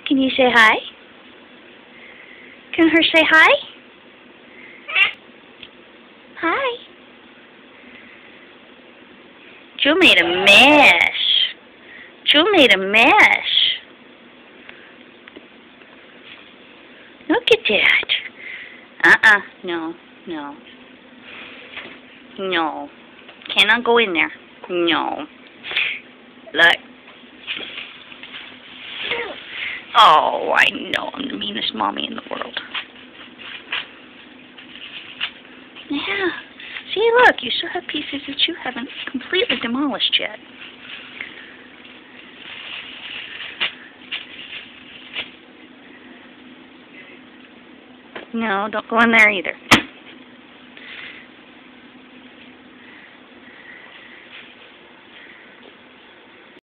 Can you say hi? Can her say hi? Hi. Joe made a mess. Joe made a mess. Look at that. No, no. No. Cannot go in there. No. Look. Oh, I know. I'm the meanest mommy in the world. Yeah. See, look. You still have pieces that you haven't completely demolished yet. No, don't go in there either.